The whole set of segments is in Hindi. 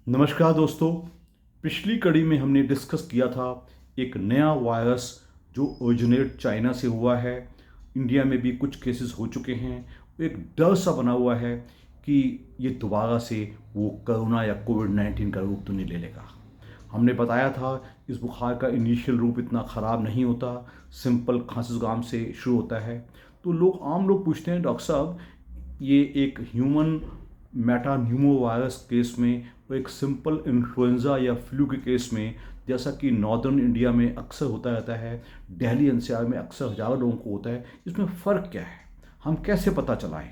नमस्कार दोस्तों। पिछली कड़ी में हमने डिस्कस किया था एक नया वायरस जो ओरिजिनेट चाइना से हुआ है। इंडिया में भी कुछ केसेस हो चुके हैं। एक डर सा बना हुआ है कि ये दोबारा से वो कोरोना या कोविड-19 का रूप तो नहीं ले लेगा। हमने बताया था इस बुखार का इनिशियल रूप इतना ख़राब नहीं होता, सिंपल खांसी जुकाम से शुरू होता है। तो आम लोग पूछते हैं, डॉक्टर साहब ये एक ह्यूमन मेटान्यूमो वायरस केस में और एक सिंपल इन्फ्लुएंज़ा या फ्लू के केस में, जैसा कि नॉर्दर्न इंडिया में अक्सर होता रहता है, दिल्ली एनसीआर में अक्सर हज़ारों लोगों को होता है, इसमें फ़र्क क्या है, हम कैसे पता चलाएं?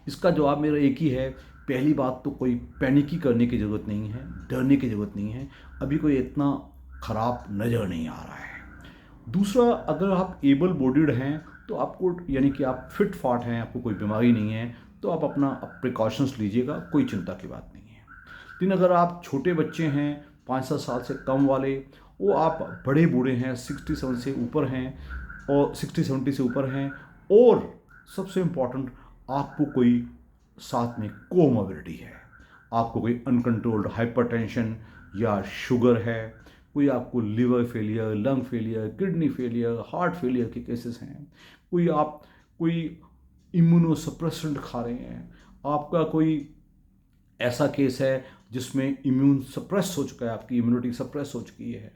इसका जवाब मेरा एक ही है। पहली बात तो कोई पैनिकी करने की ज़रूरत नहीं है, डरने की ज़रूरत नहीं है। अभी कोई इतना ख़राब नज़र नहीं आ रहा है। दूसरा, अगर आप एबल बॉडीड हैं तो आपको, यानी कि आप फिट फाट हैं, आपको कोई बीमारी नहीं है, तो आप अपना प्रिकॉशंस लीजिएगा, कोई चिंता की बात नहीं है। लेकिन अगर आप छोटे बच्चे हैं, 5-7 साल से कम वाले, वो आप बड़े बूढ़े हैं, 67 से ऊपर हैं और 60-70 से ऊपर हैं, और सबसे इम्पॉर्टेंट, आपको कोई साथ में कोमोबिलिटी है, आपको कोई अनकंट्रोल्ड हाइपरटेंशन या शुगर है, कोई आपको liver failure, lung failure, kidney failure, heart failure के केसेस हैं, कोई इम्यूनोसप्रेसेंट खा रहे हैं, आपका कोई ऐसा केस है जिसमें इम्यून सप्रेस हो चुका है, आपकी इम्यूनिटी सप्रेस हो चुकी है,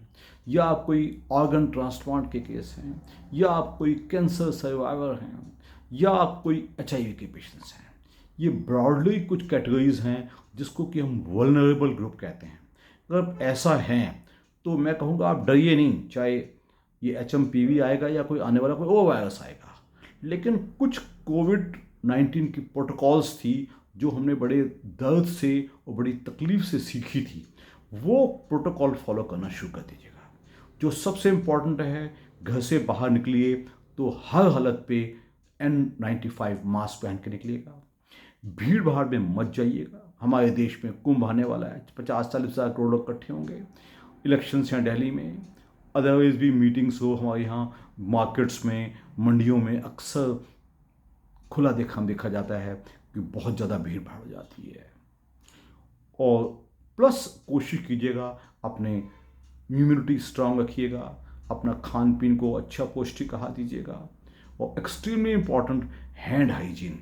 या आप कोई ऑर्गन ट्रांसप्लांट के केस हैं, या आप कोई कैंसर सर्वाइवर हैं, या आप कोई HIV के पेशेंट्स हैं। ये ब्रॉडली कुछ कैटेगरीज हैं जिसको कि हम वल्नरेबल ग्रुप कहते हैं। अगर ऐसा है तो मैं कहूँगा आप डरिए नहीं, चाहे ये HMPV आएगा या कोई आने वाला कोई और वायरस आएगा। लेकिन कुछ कोविड-19 की प्रोटोकॉल्स थी जो हमने बड़े दर्द से और बड़ी तकलीफ से सीखी थी, वो प्रोटोकॉल फॉलो करना शुरू कर दीजिएगा। जो सबसे इम्पॉर्टेंट है, घर से बाहर निकलिए तो हर हालत पे N95 मास्क पहन के निकलिएगा। भीड़ भाड़ में मत जाइएगा। हमारे देश में कुंभ आने वाला है, 50-40 हज़ार करोड़ लोग इकट्ठे होंगे। इलेक्शंस हैं दिल्ली में, अदरवाइज भी मीटिंग्स हो हमारे यहाँ, मार्केट्स में, मंडियों में अक्सर खुला देखा जाता है कि बहुत ज़्यादा भीड़ भाड़ हो जाती है। और प्लस कोशिश कीजिएगा अपने इम्यूनिटी स्ट्रांग रखिएगा, अपना खान पीन को अच्छा पौष्टिक आहार दीजिएगा, और extremely important, hand hygiene.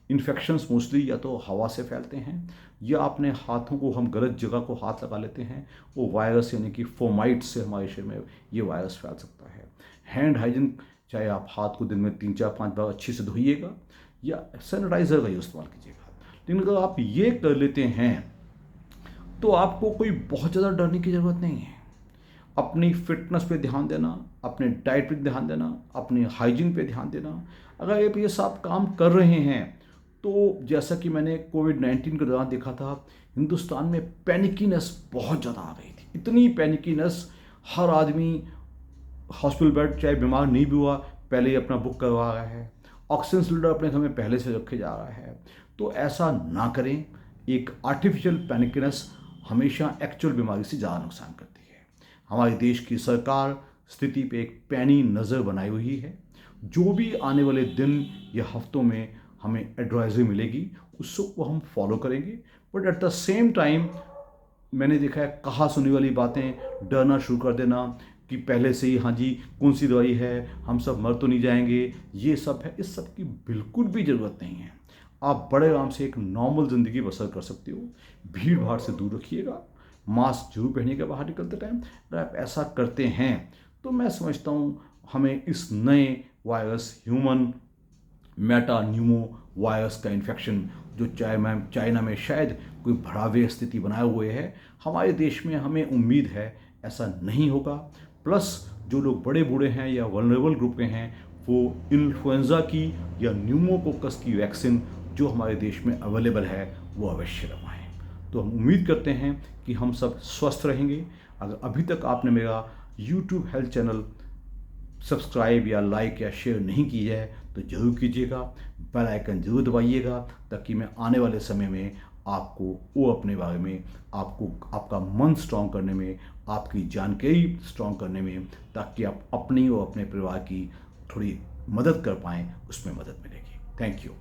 Infections mostly या तो हवा से फैलते हैं या अपने हाथों को हम गलत जगह को हाथ लगा लेते हैं, वो वायरस यानी कि फोमाइट से हमारे शरीर में ये वायरस फैल सकता है। हैंड हाइजीन, चाहे आप हाथ को दिन में 3-4-5 बार अच्छे से धोइएगा या सैनिटाइज़र का इस्तेमाल कीजिएगा। लेकिन अगर आप ये कर लेते हैं तो आपको कोई बहुत ज़्यादा डरने की ज़रूरत नहीं है। अपनी फिटनेस पे ध्यान देना, अपने डाइट पे ध्यान देना, अपनी हाइजीन पे ध्यान देना। अगर आप ये सब काम कर रहे हैं तो जैसा कि मैंने कोविड-19 के दौरान देखा था, हिंदुस्तान में पैनिकीनेस बहुत ज़्यादा आ गई थी। इतनी पैनिकीनेस, हर आदमी हॉस्पिटल बेड, चाहे बीमार नहीं भी हुआ, पहले ही अपना बुक करवा रहा है। ऑक्सीजन सिलेंडर अपने घर में पहले से रखे जा रहा है। तो ऐसा ना करें। एक आर्टिफिशियल पैनिकनेस हमेशा एक्चुअल बीमारी से ज़्यादा नुकसान करती है। हमारे देश की सरकार स्थिति पे एक पैनी नज़र बनाई हुई है। जो भी आने वाले दिन या हफ्तों में हमें एडवाइजरी मिलेगी, उसको हम फॉलो करेंगे। But at the same time मैंने देखा है कहा सुनी वाली बातें, डरना शुरू कर देना कि पहले से ही, हाँ जी कौन सी दवाई है, हम सब मर तो नहीं जाएंगे, ये सब है। इस सब की बिल्कुल भी ज़रूरत नहीं है। आप बड़े आराम से एक नॉर्मल ज़िंदगी बसर कर सकते हो। भीड़ भाड़ से दूर रखिएगा, मास्क जरूर पहनिएगा बाहर निकलते टाइम। अगर आप ऐसा करते हैं तो मैं समझता हूँ हमें इस नए वायरस, ह्यूमन मेटान्यूमो वायरस का इन्फेक्शन, जो चाइना में शायद कोई भयावह स्थिति बनाए हुए है, हमारे देश में हमें उम्मीद है ऐसा नहीं होगा। प्लस जो लोग बड़े बूढ़े हैं या वल्नरेबल ग्रुप के हैं, वो इन्फ्लुएंज़ा की या न्यूमोकोकस की वैक्सीन जो हमारे देश में अवेलेबल है वो अवश्य लगवाएं। तो हम उम्मीद करते हैं कि हम सब स्वस्थ रहेंगे। अगर अभी तक आपने मेरा YouTube हेल्थ चैनल सब्सक्राइब या लाइक या शेयर नहीं की है तो ज़रूर कीजिएगा। बेल आइकन ज़रूर दबाइएगा ताकि मैं आने वाले समय में आपको वो अपने बारे में, आपको आपका मन स्ट्रॉन्ग करने में, आपकी जानकारी स्ट्रॉन्ग करने में, ताकि आप अपनी और अपने परिवार की थोड़ी मदद कर पाएँ, उसमें मदद मिलेगी। Thank you.